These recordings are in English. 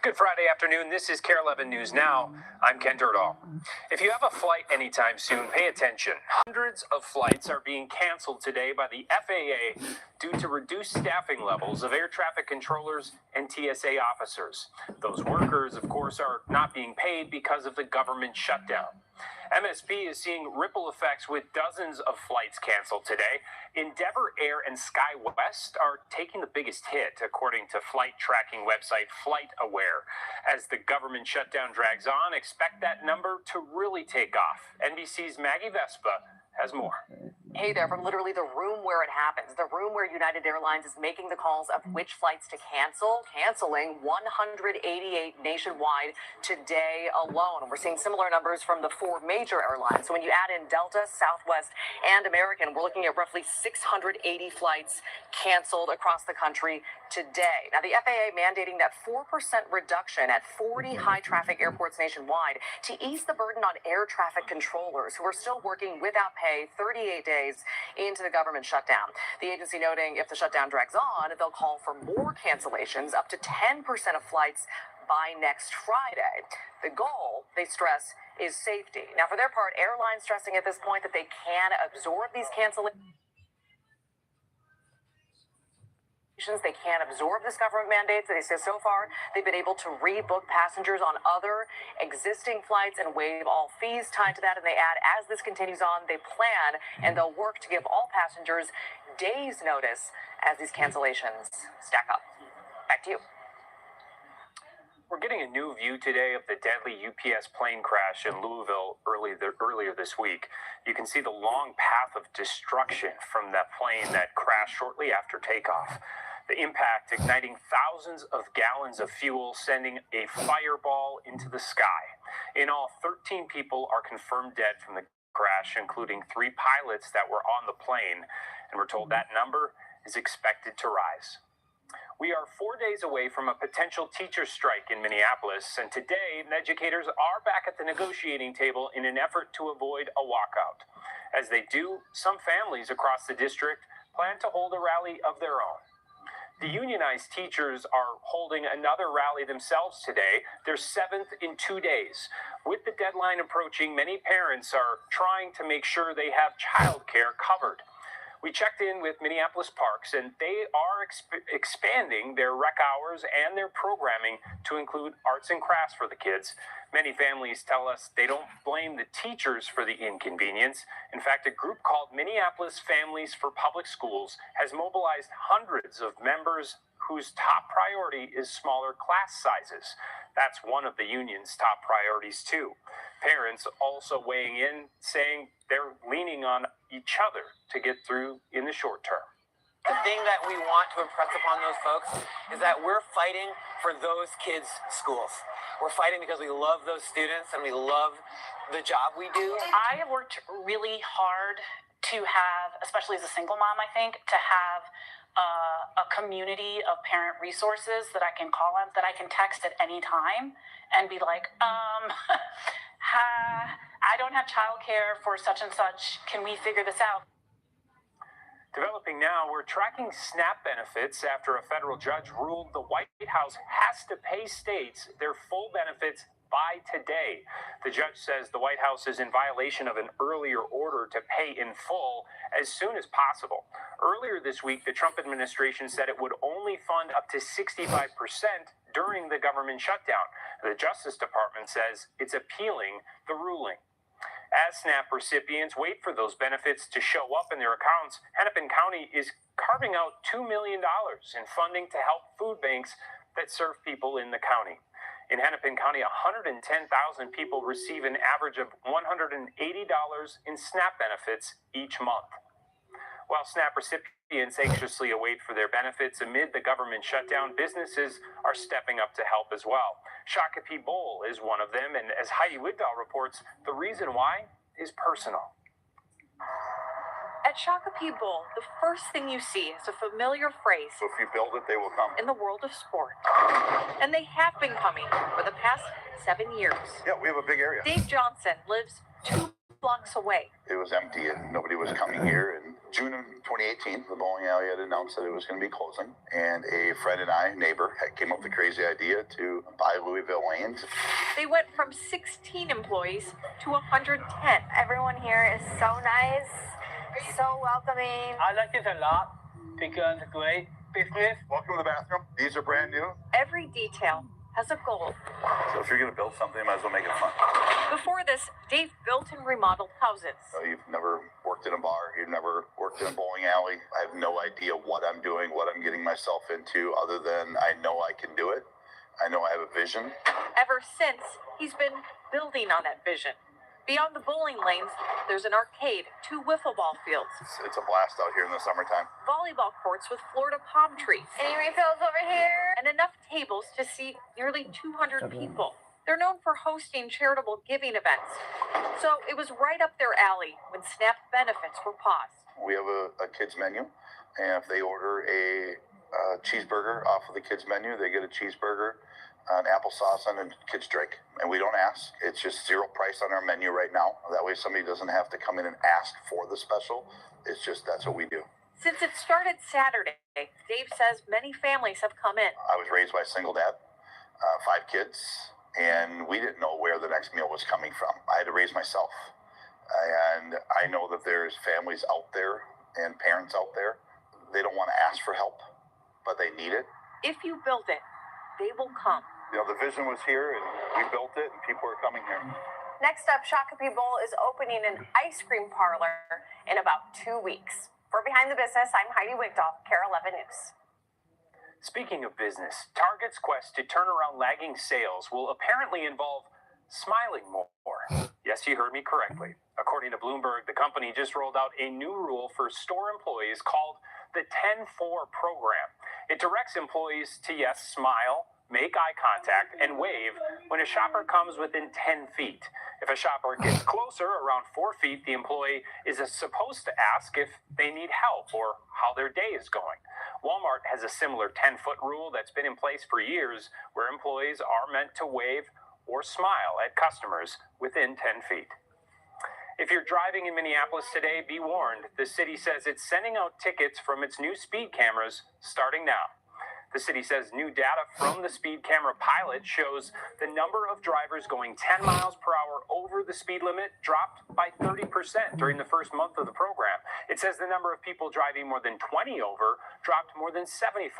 Good Friday afternoon. This is KARE 11 News Now. I'm Ken Dirdall. If you have a flight anytime soon, pay attention. Hundreds of flights are being canceled today by the FAA due to reduced staffing levels of air traffic controllers and TSA officers. Those workers, of course, are not being paid because of the government shutdown. MSP is seeing ripple effects with dozens of flights canceled today. Endeavor Air and SkyWest are taking the biggest hit, according to flight tracking website FlightAware. As the government shutdown drags on, expect that number to really take off. NBC's Maggie Vespa has more. Hey there, from literally the room where it happens, the room where United Airlines is making the calls of which flights to canceling 188 nationwide today alone. We're seeing similar numbers from the four major airlines. So when you add in Delta, Southwest, and American, we're looking at roughly 680 flights canceled across the country today. Now, the FAA mandating that 4% reduction at 40 high-traffic airports nationwide to ease the burden on air traffic controllers who are still working without pay 38 days into the government shutdown. The agency noting if the shutdown drags on, they'll call for more cancellations, up to 10% of flights by next Friday. The goal, they stress, is safety. Now, for their part, airlines stressing at this point that they can absorb these cancellations. They can't absorb this government mandate. They say so far they've been able to rebook passengers on other existing flights and waive all fees tied to that. And they add, as this continues on, they plan and they'll work to give all passengers days' notice as these cancellations stack up. Back to you. We're getting a new view today of the deadly UPS plane crash in Louisville earlier this week. You can see the long path of destruction from that plane that crashed shortly after takeoff. The impact igniting thousands of gallons of fuel, sending a fireball into the sky. In all, 13 people are confirmed dead from the crash, including 3 pilots that were on the plane. And we're told that number is expected to rise. We are 4 days away from a potential teacher strike in Minneapolis, and today educators are back at the negotiating table in an effort to avoid a walkout. As they do, some families across the district plan to hold a rally of their own. The unionized teachers are holding another rally themselves today, their 7th in 2 days. With the deadline approaching, many parents are trying to make sure they have childcare covered. We checked in with Minneapolis Parks, and they are expanding their rec hours and their programming to include arts and crafts for the kids. Many families tell us they don't blame the teachers for the inconvenience. In fact, a group called Minneapolis Families for Public Schools has mobilized hundreds of members whose top priority is smaller class sizes. That's one of the union's top priorities, too. Parents also weighing in, saying they're leaning on each other to get through in the short term. The thing that we want to impress upon those folks is that we're fighting for those kids' schools. We're fighting because we love those students and we love the job we do. I have worked really hard to have, especially as a single mom, I think, to have a community of parent resources that I can call on, that I can text at any time and be like, I don't have childcare for such and such. Can we figure this out? Developing now, we're tracking SNAP benefits after a federal judge ruled the White House has to pay states their full benefits by today. The judge says the White House is in violation of an earlier order to pay in full as soon as possible. Earlier this week, the Trump administration said it would only fund up to 65% during the government shutdown. The Justice Department says it's appealing the ruling. As SNAP recipients wait for those benefits to show up in their accounts, Hennepin County is carving out $2 million in funding to help food banks that serve people in the county. In Hennepin County, 110,000 people receive an average of $180 in SNAP benefits each month. While SNAP recipients anxiously await for their benefits amid the government shutdown, businesses are stepping up to help as well. Shakopee Bowl is one of them, and as Heidi Wigdahl reports, the reason why is personal. At Shakopee Bowl, the first thing you see is a familiar phrase So if you build it, they will come. in the world of sport. And they have been coming for the past 7 years. Yeah, we have a big area. Dave Johnson lives 2 blocks away. It was empty and nobody was coming here. In June of 2018, the bowling alley had announced that it was going to be closing. And a friend and I, neighbor, came up with the crazy idea to buy Louisville lanes. They went from 16 employees to 110. Everyone here is so nice, so welcoming. I like it a lot because it's great business. Welcome to the bathroom. These are brand new. Every detail has a goal. So if you're going to build something, you might as well make it fun. Before this, Dave built and remodeled houses. You've never worked in a bar. You've never worked in a bowling alley. I have no idea what I'm doing, what I'm getting myself into, other than I know I can do it. I know I have a vision. Ever since, he's been building on that vision. Beyond the bowling lanes, there's an arcade, 2 wiffle ball fields, It's a blast out here in the summertime. volleyball courts with Florida palm trees, Any refills over here? and enough tables to seat nearly 200 people. They're known for hosting charitable giving events. So it was right up their alley when SNAP benefits were paused. We have a kids menu, and if they order a cheeseburger off of the kids menu, they get a cheeseburger, an applesauce, and a kids drink. And we don't ask. It's just zero price on our menu right now. That way somebody doesn't have to come in and ask for the special. It's just that's what we do. Since it started Saturday, Dave says many families have come in. I was raised by a single dad, 5 kids, and we didn't know where the next meal was coming from. I had to raise myself. And I know that there's families out there and parents out there. They don't want to ask for help, but they need it. If you build it, they will come. You know, the vision was here, and we built it, and people are coming here. Next up, Shakopee Bowl is opening an ice cream parlor in about 2 weeks. For Behind the Business, I'm Heidi Wigdahl, KARE 11 News. Speaking of business, Target's quest to turn around lagging sales will apparently involve smiling more. Yes, you heard me correctly. According to Bloomberg, the company just rolled out a new rule for store employees called the 10-4 program. It directs employees to, yes, smile, make eye contact, and wave when a shopper comes within 10 feet. If a shopper gets closer, around 4 feet, the employee is supposed to ask if they need help or how their day is going. Walmart has a similar 10-foot rule that's been in place for years, where employees are meant to wave or smile at customers within 10 feet. If you're driving in Minneapolis today, be warned. The city says it's sending out tickets from its new speed cameras starting now. The city says new data from the speed camera pilot shows the number of drivers going 10 miles per hour over the speed limit dropped by 30% during the first month of the program. It says the number of people driving more than 20 over dropped more than 75%.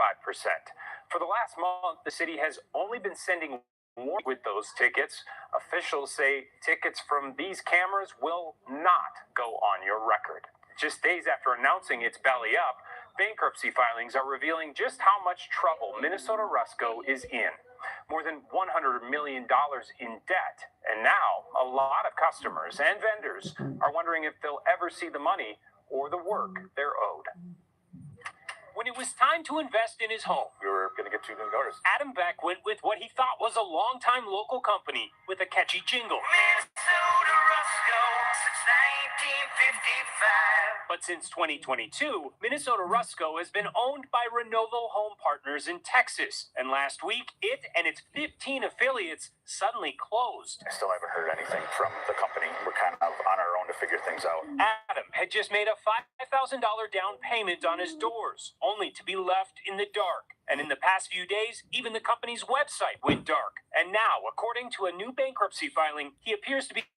For the last month, the city has only been sending more with those tickets. Officials say tickets from these cameras will not go on your record. Just days after announcing its belly up, bankruptcy filings are revealing just how much trouble Minnesota Rusco is in. More than $100 million in debt. And now, a lot of customers and vendors are wondering if they'll ever see the money or the work they're owed. When it was time to invest in his home, We were going to get 2 new doors. Adam Beck went with what he thought was a longtime local company with a catchy jingle. Minnesota Rusco since 1955. But since 2022, Minnesota Rusco has been owned by Renovo Home Partners in Texas. And last week, it and its 15 affiliates suddenly closed. I still haven't heard anything from the company. We're kind of on our own to figure things out. Adam had just made a $5,000 down payment on his doors, only to be left in the dark. And in the past few days, even the company's website went dark. And now, according to a new bankruptcy filing, he appears to be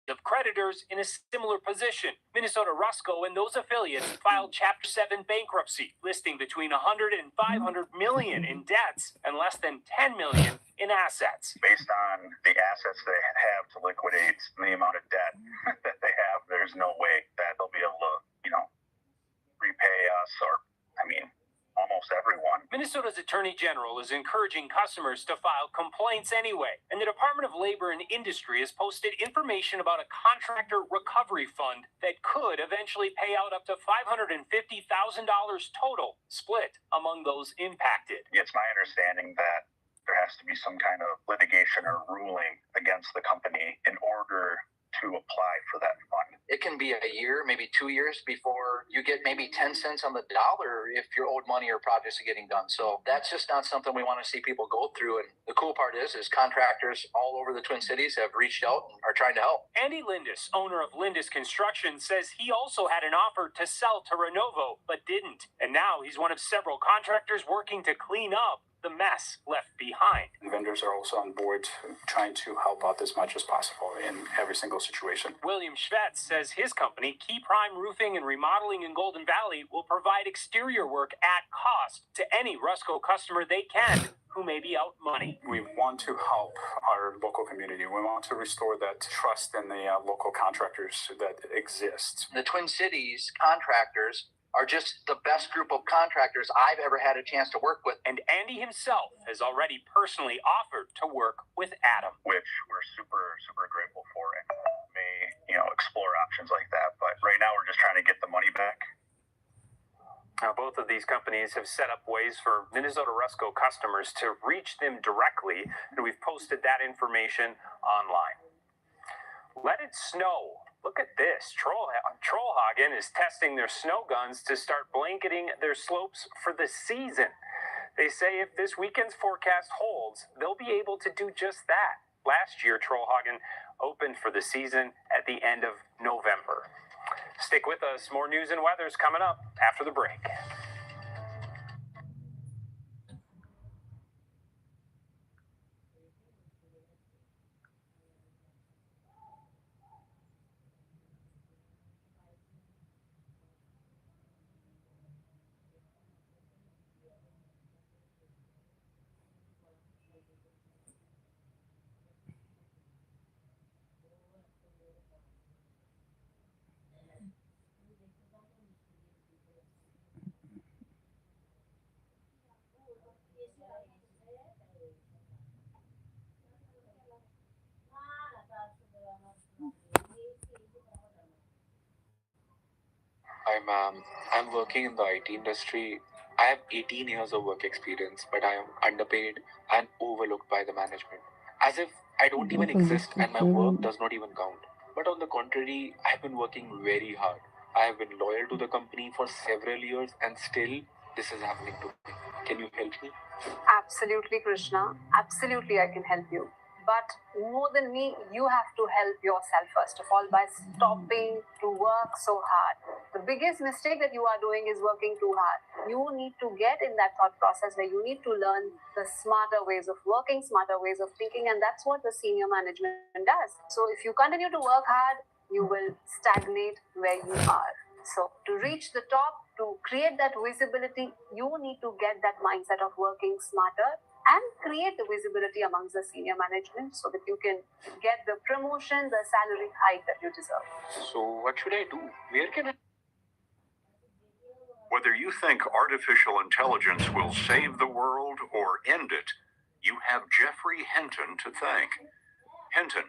of creditors in a similar position. Minnesota Rusco and those affiliates filed Chapter 7 bankruptcy, listing between 100 and 500 million in debts and less than 10 million in assets. Based on the assets they have to liquidate and the amount of debt that they have, there's no way that they'll be able to, repay us or, almost everyone. Minnesota's Attorney General is encouraging customers to file complaints anyway, and the Department of Labor and Industry has posted information about a contractor recovery fund that could eventually pay out up to $550,000 total, split among those impacted. It's my understanding that there has to be some kind of litigation or ruling against the company in order to apply for that fund. It can be a year, maybe 2 years before you get maybe 10 cents on the dollar if you're owed money or projects are getting done. So that's just not something we want to see people go through. And the cool part is contractors all over the Twin Cities have reached out and are trying to help. Andy Lindis, owner of Lindis Construction, says he also had an offer to sell to Renovo, but didn't. And now he's one of several contractors working to clean up the mess left behind. Vendors are also on board trying to help out as much as possible in every single situation. William Schvetz says his company, Key Prime Roofing and Remodeling in Golden Valley, will provide exterior work at cost to any Rusco customer they can who may be out money. We want to help our local community. We want to restore that trust in the local contractors that exist. The Twin Cities contractors are just the best group of contractors I've ever had a chance to work with. And Andy himself has already personally offered to work with Adam. Which we're super grateful for, and may explore options like that. But right now we're just trying to get the money back. Now, both of these companies have set up ways for Minnesota Rusco customers to reach them directly, and we've posted that information online. Let it snow. Look at this. Trollhagen is testing their snow guns to start blanketing their slopes for the season. They say if this weekend's forecast holds, they'll be able to do just that. Last year, Trollhagen opened for the season at the end of November. Stick with us. More news and weather's coming up after the break. I'm working in the IT industry. I have 18 years of work experience, but I am underpaid and overlooked by the management. As if I don't even exist and my work does not even count. But on the contrary, I have been working very hard. I have been loyal to the company for several years and still this is happening to me. Can you help me? Absolutely, Krishna. Absolutely, I can help you. But more than me, you have to help yourself first of all by stopping to work so hard. The biggest mistake that you are doing is working too hard. You need to get in that thought process where you need to learn the smarter ways of working, smarter ways of thinking, and that's what the senior management does. So if you continue to work hard, you will stagnate where you are. So to reach the top, to create that visibility, you need to get that mindset of working smarter and create the visibility amongst the senior management so that you can get the promotion, the salary hike that you deserve. So what should I do? Where can I? Whether you think artificial intelligence will save the world or end it, you have Jeffrey Hinton to thank. Hinton